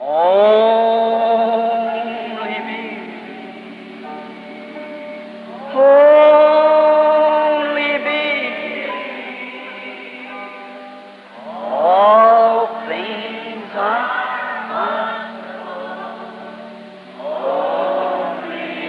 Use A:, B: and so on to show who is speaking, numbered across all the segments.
A: Only me. Only me. All things are only me.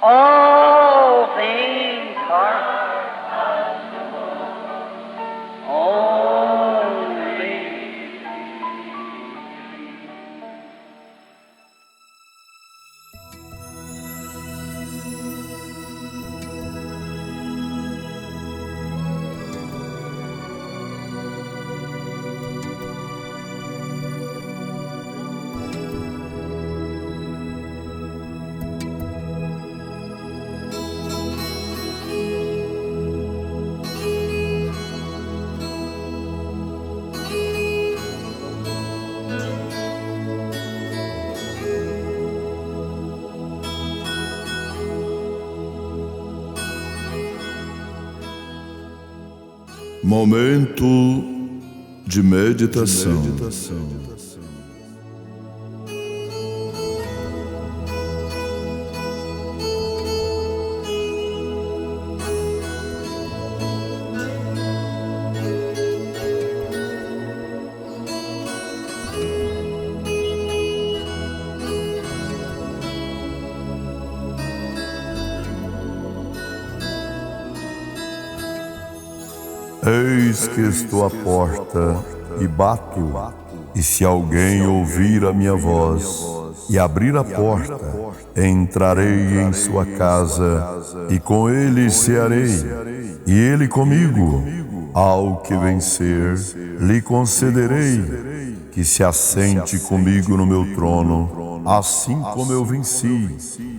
A: All things are only.
B: Momento de meditação. Eis que estou à porta e bato, e se alguém ouvir a minha voz e abrir a porta, entrarei em sua casa e com ele cearei, e ele comigo. Ao que vencer, lhe concederei que se assente comigo no meu trono, assim como eu venci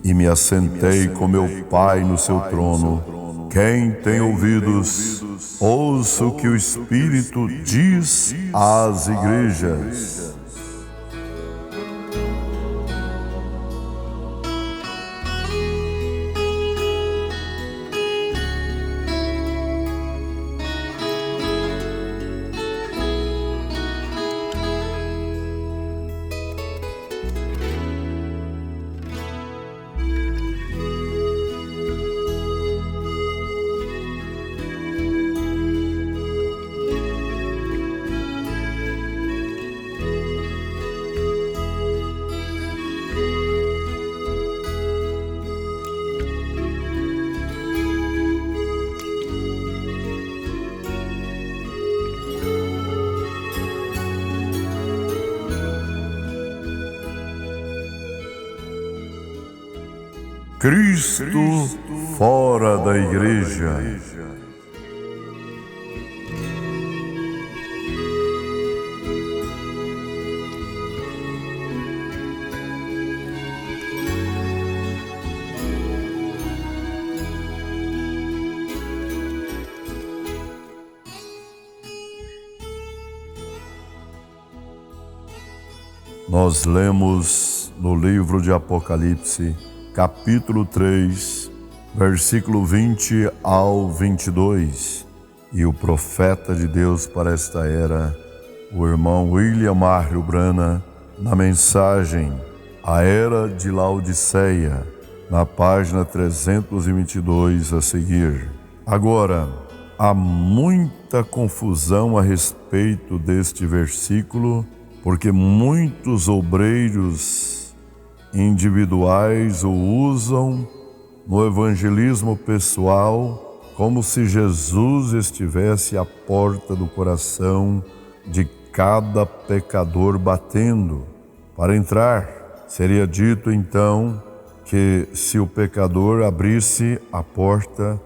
B: e me assentei com meu Pai no seu trono. Quem tem ouvidos, ouça o que o Espírito diz às igrejas. Cristo fora da igreja. Nós lemos no livro de Apocalipse, capítulo 3, versículo 20 ao 22. E o profeta de Deus para esta era, o irmão William Marrio Branham, na mensagem A Era de Laodiceia, na página 322 a seguir. Agora, há muita confusão a respeito deste versículo, porque muitos obreiros individuais o usam no evangelismo pessoal como se Jesus estivesse à porta do coração de cada pecador batendo. Para entrar, seria dito então que se o pecador abrisse a porta,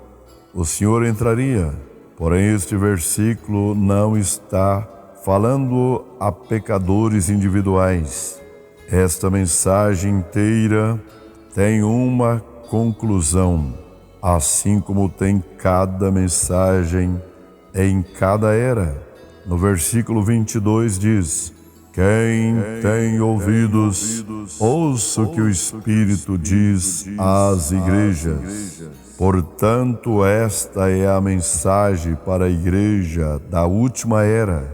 B: o Senhor entraria. Porém, este versículo não está falando a pecadores individuais. Esta mensagem inteira tem uma conclusão, assim como tem cada mensagem em cada era. No versículo 22 diz: Quem tem ouvidos, ouça o que o Espírito diz às igrejas. Portanto, esta é a mensagem para a igreja da última era.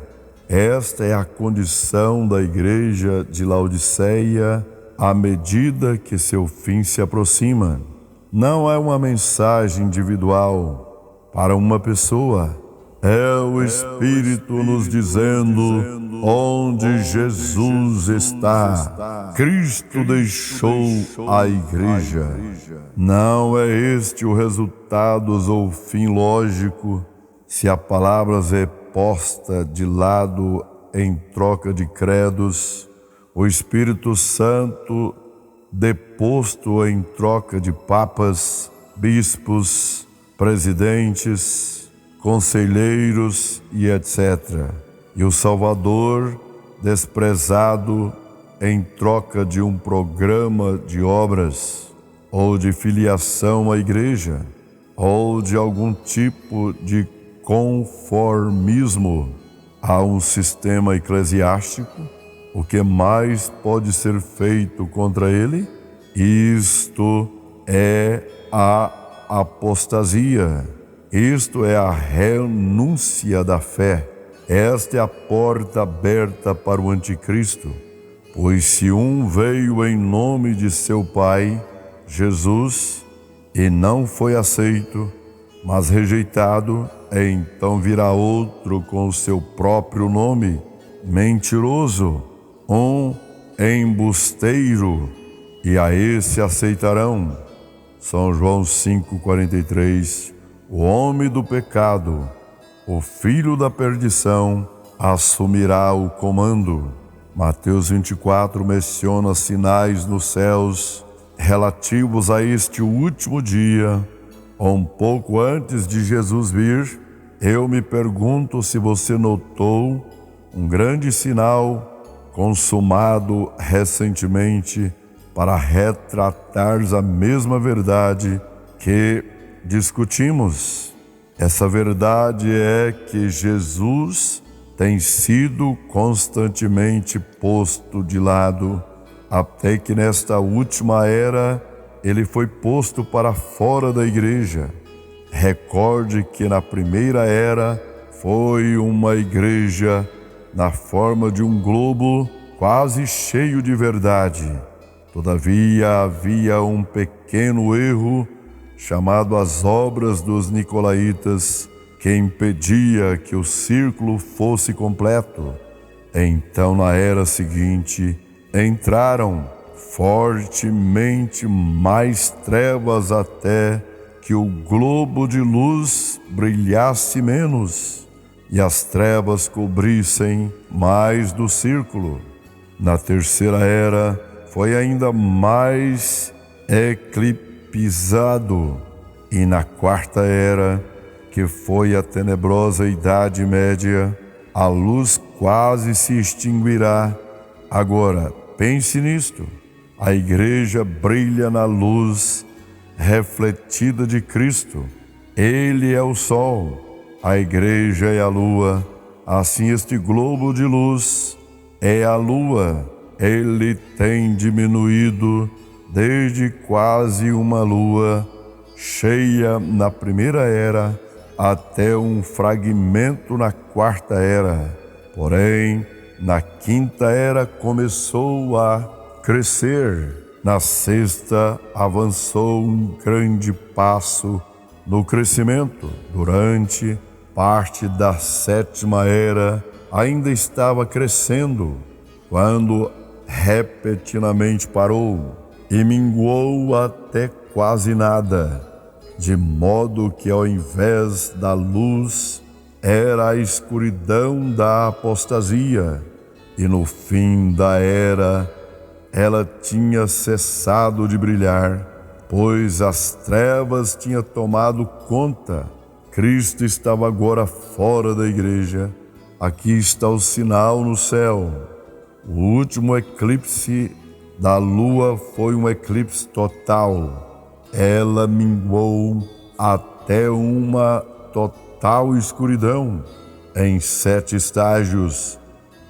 B: Esta é a condição da igreja de Laodiceia à medida que seu fim se aproxima. Não é uma mensagem individual para uma pessoa. É o Espírito nos dizendo onde Jesus está. Cristo deixou a igreja. Não é este o resultado ou fim lógico se a palavra é posta de lado em troca de credos, o Espírito Santo deposto em troca de papas, bispos, presidentes, conselheiros e etc. E o Salvador desprezado em troca de um programa de obras, ou de filiação à igreja, ou de algum tipo de conformismo a um sistema eclesiástico. O que mais pode ser feito contra ele? Isto é a apostasia. Isto é a renúncia da fé. Esta é a porta aberta para o anticristo. Pois se um veio em nome de seu pai, Jesus, e não foi aceito, mas rejeitado, então virá outro com o seu próprio nome, mentiroso, um embusteiro, e a esse aceitarão. São João 5,43. O homem do pecado, o filho da perdição, assumirá o comando. Mateus 24 menciona sinais nos céus relativos a este último dia, um pouco antes de Jesus vir. Eu me pergunto se você notou um grande sinal consumado recentemente para retratar a mesma verdade que discutimos. Essa verdade é que Jesus tem sido constantemente posto de lado, até que nesta última era ele foi posto para fora da igreja. Recorde que na primeira era foi uma igreja na forma de um globo quase cheio de verdade. Todavia havia um pequeno erro chamado as obras dos nicolaítas, que impedia que o círculo fosse completo. Então, na era seguinte, entraram fortemente mais trevas até que o globo de luz brilhasse menos e as trevas cobrissem mais do círculo. Na terceira era foi ainda mais eclipsado, e na quarta era, que foi a tenebrosa Idade Média, a luz quase se extinguirá. Agora, pense nisto: a igreja brilha na luz refletida de Cristo. Ele é o sol, a igreja é a lua. Assim, este globo de luz é a lua. Ele tem diminuído desde quase uma lua cheia na primeira era até um fragmento na quarta era. Porém, na quinta era começou a crescer. Na sexta avançou um grande passo no crescimento. Durante parte da sétima era ainda estava crescendo, quando repentinamente parou e minguou até quase nada, de modo que ao invés da luz era a escuridão da apostasia, e no fim da era ela tinha cessado de brilhar, pois as trevas tinham tomado conta. Cristo estava agora fora da igreja. Aqui está o sinal no céu. O último eclipse da lua foi um eclipse total. Ela minguou até uma total escuridão em 7 estágios.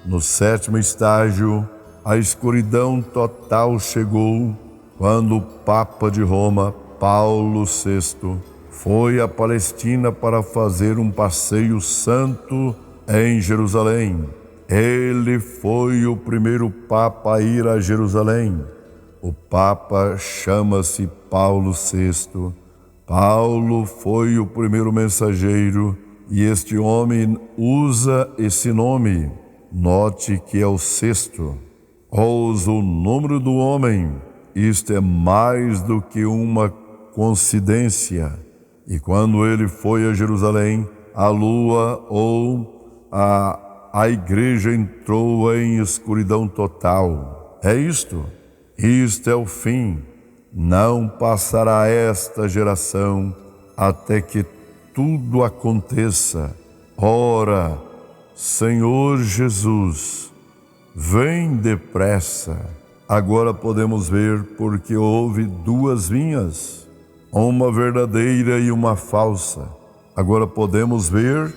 B: No 7º estágio, a escuridão total chegou quando o Papa de Roma, Paulo VI, foi à Palestina para fazer um passeio santo em Jerusalém. Ele foi o primeiro Papa a ir a Jerusalém. O Papa chama-se Paulo VI. Paulo foi o primeiro mensageiro e este homem usa esse nome. Note que é o 6º. Ousa o número do homem. Isto é mais do que uma coincidência. E quando ele foi a Jerusalém, a lua ou a igreja entrou em escuridão total. É isto. Isto é o fim. Não passará esta geração até que tudo aconteça. Ora, Senhor Jesus, vem depressa. Agora podemos ver porque houve 2 vinhas, uma verdadeira e uma falsa. Agora podemos ver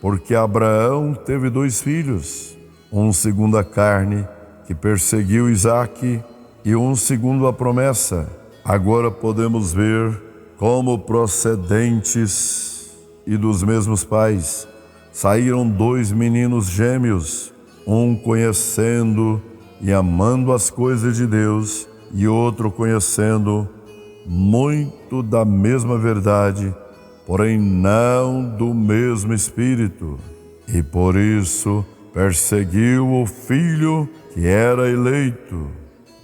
B: porque Abraão teve 2 filhos, um segundo a carne, que perseguiu Isaque, e um segundo a promessa. Agora podemos ver como procedentes e dos mesmos pais saíram 2 meninos gêmeos, um conhecendo e amando as coisas de Deus e outro conhecendo muito da mesma verdade, porém não do mesmo Espírito. E por isso perseguiu o filho que era eleito.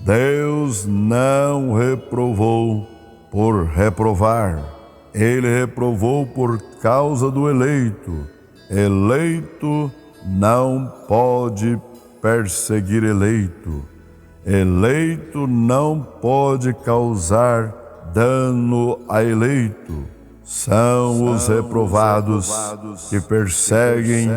B: Deus não reprovou por reprovar. Ele reprovou por causa do eleito. Eleito não pode perseguir eleito. Eleito não pode causar dano a eleito. São os reprovados que perseguem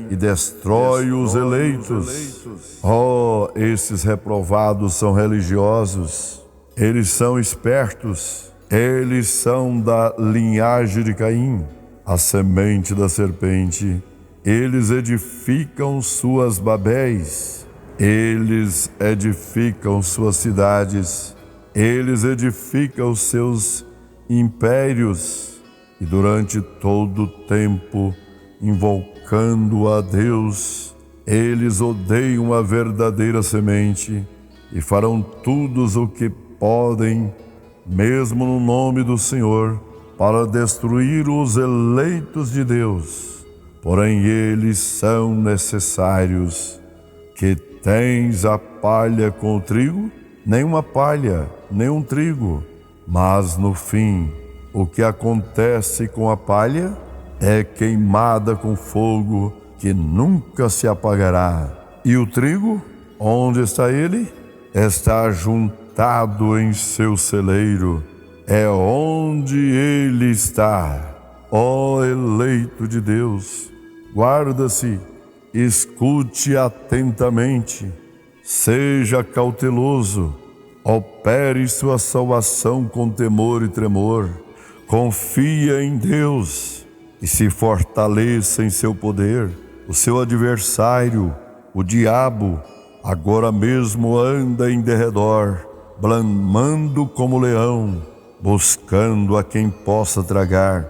B: e destroem os eleitos. Oh, esses reprovados são religiosos. Eles são espertos. Eles são da linhagem de Caim, a semente da serpente. Eles edificam suas babéis. Eles edificam suas cidades. Eles edificam os seus impérios. E durante todo o tempo, invocando a Deus, eles odeiam a verdadeira semente e farão tudo o que podem, mesmo no nome do Senhor, para destruir os eleitos de Deus. Porém, eles são necessários. Que tens a palha com o trigo? Nenhuma palha, nenhum trigo. Mas no fim, o que acontece com a palha é queimada com fogo que nunca se apagará. E o trigo, onde está ele? Está juntado em seu celeiro. É onde ele está. Ó eleito de Deus, guarda-se, escute atentamente, seja cauteloso, opere sua salvação com temor e tremor. Confia em Deus e se fortaleça em seu poder. O seu adversário, o diabo, agora mesmo anda em derredor, bramando como leão, buscando a quem possa tragar.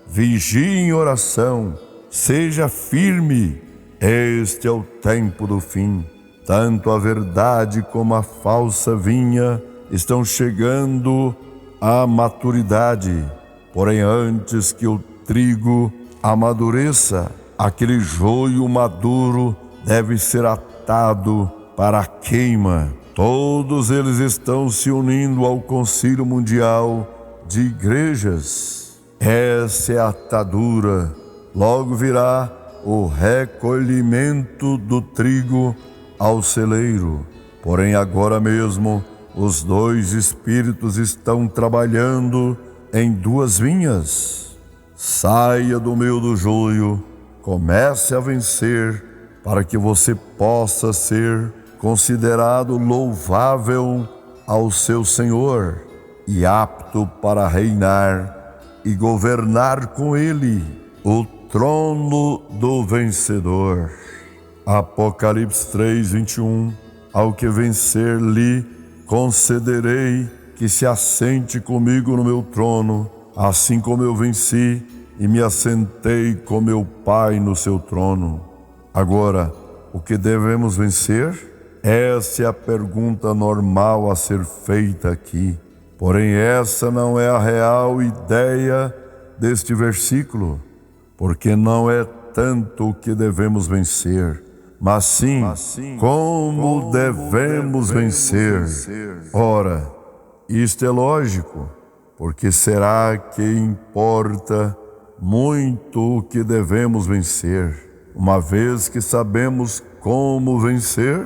B: Vigie em oração, seja firme. Este é o tempo do fim. Tanto a verdade como a falsa vinha estão chegando à maturidade. Porém, antes que o trigo amadureça, aquele joio maduro deve ser atado para a queima. Todos eles estão se unindo ao Concílio Mundial de Igrejas. Essa é a atadura. Logo virá o recolhimento do trigo ao celeiro. Porém, agora mesmo, os 2 espíritos estão trabalhando em 2 vinhas. Saia do meio do joio, comece a vencer, para que você possa ser considerado louvável ao seu Senhor e apto para reinar e governar com Ele o trono do vencedor. Apocalipse 3:21. Ao que vencer lhe concederei que se assente comigo no meu trono, assim como eu venci e me assentei com meu Pai no seu trono. Agora, o que devemos vencer? Essa é a pergunta normal a ser feita aqui. Porém, essa não é a real ideia deste versículo, porque não é tanto o que devemos vencer, mas sim como devemos vencer. Ora, isto é lógico, porque será que importa muito o que devemos vencer, uma vez que sabemos como vencer?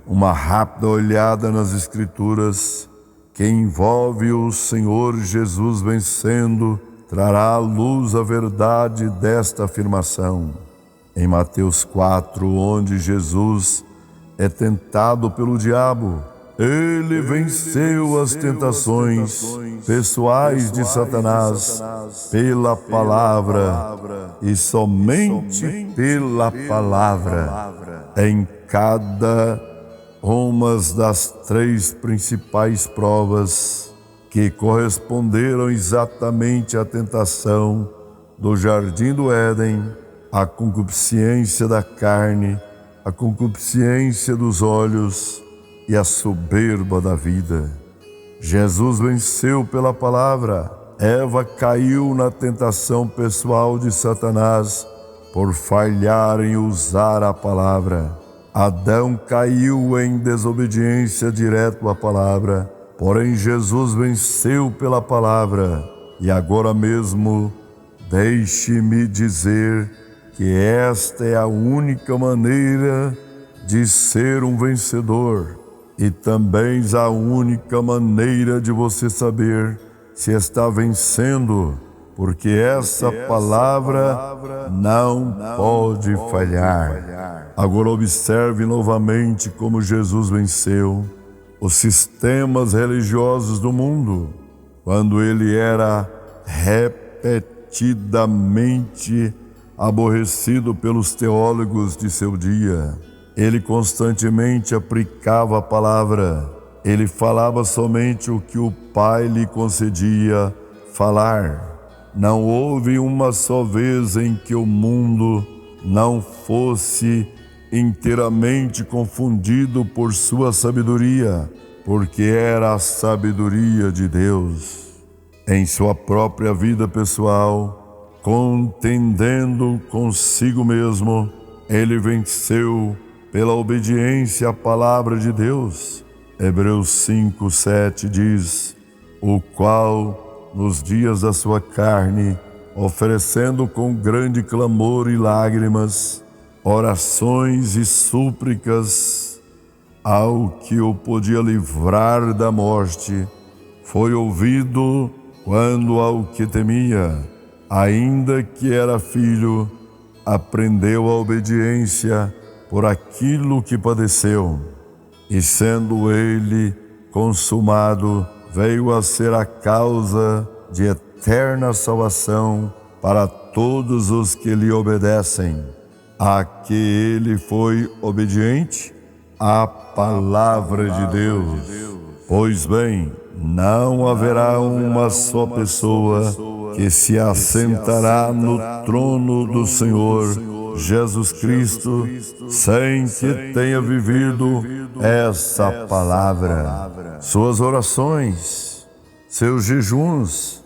B: Uma rápida olhada nas Escrituras, que envolve o Senhor Jesus vencendo, trará à luz a verdade desta afirmação. Em Mateus 4, onde Jesus é tentado pelo diabo, ele venceu as tentações pessoais de Satanás pela palavra e somente pela palavra. Em cada uma das 3 principais provas que corresponderam exatamente à tentação do jardim do Éden, a concupiscência da carne, a concupiscência dos olhos e a soberba da vida. Jesus venceu pela palavra. Eva caiu na tentação pessoal de Satanás por falhar em usar a palavra. Adão caiu em desobediência direta à palavra, porém Jesus venceu pela palavra. E agora mesmo, deixe-me dizer que esta é a única maneira de ser um vencedor e também a única maneira de você saber se está vencendo, porque essa palavra não pode falhar. Agora observe novamente como Jesus venceu os sistemas religiosos do mundo, quando ele era repetidamente aborrecido pelos teólogos de seu dia. Ele constantemente aplicava a palavra. Ele falava somente o que o Pai lhe concedia falar. Não houve uma só vez em que o mundo não fosse inteiramente confundido por sua sabedoria, porque era a sabedoria de Deus. Em sua própria vida pessoal, contendendo consigo mesmo, ele venceu pela obediência à palavra de Deus. Hebreus 5:7 diz: o qual, nos dias da sua carne, oferecendo com grande clamor e lágrimas, orações e súplicas ao que o podia livrar da morte, foi ouvido quando ao que temia, ainda que era filho, aprendeu a obediência por aquilo que padeceu, e sendo ele consumado, veio a ser a causa de eterna salvação para todos os que lhe obedecem. A que ele foi obediente? A palavra de Deus. Pois bem, não haverá uma só pessoa que se assentará no trono do Senhor Jesus Cristo sem que tenha vivido essa palavra. Suas orações, seus jejuns,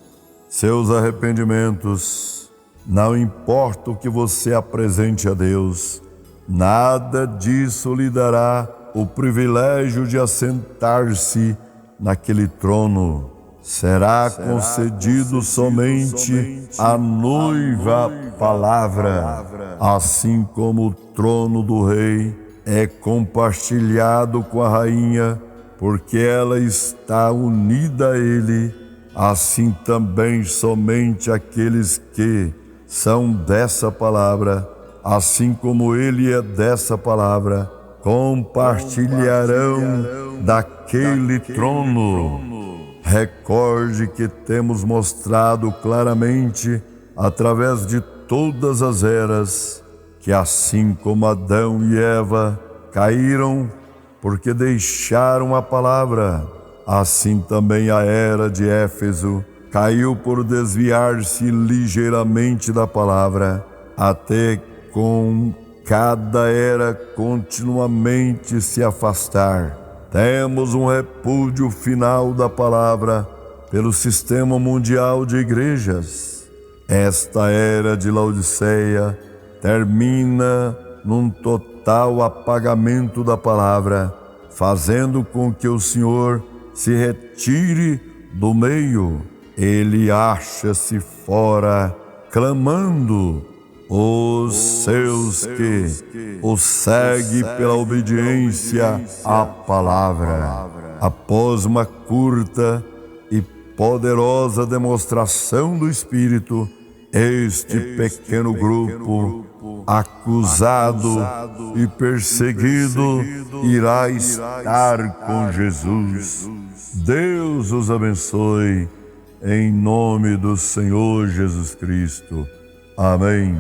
B: seus arrependimentos, não importa o que você apresente a Deus, nada disso lhe dará o privilégio de assentar-se naquele trono. Será concedido somente à noiva palavra, assim como o trono do rei é compartilhado com a rainha, porque ela está unida a ele, assim também somente aqueles que são dessa palavra, assim como ele é dessa palavra, compartilharão daquele trono. Recorde que temos mostrado claramente, através de todas as eras, que assim como Adão e Eva caíram porque deixaram a palavra, assim também a era de Éfeso caiu por desviar-se ligeiramente da palavra, até com cada era continuamente se afastar. Temos um repúdio final da palavra pelo sistema mundial de igrejas. Esta era de Laodiceia termina num total apagamento da palavra, fazendo com que o Senhor se retire do meio. Ele acha-se fora, clamando os seus que o segue pela obediência à palavra. Após uma curta e poderosa demonstração do Espírito, este pequeno grupo, acusado e perseguido, irá estar com Jesus. Deus os abençoe, em nome do Senhor Jesus Cristo. Amém.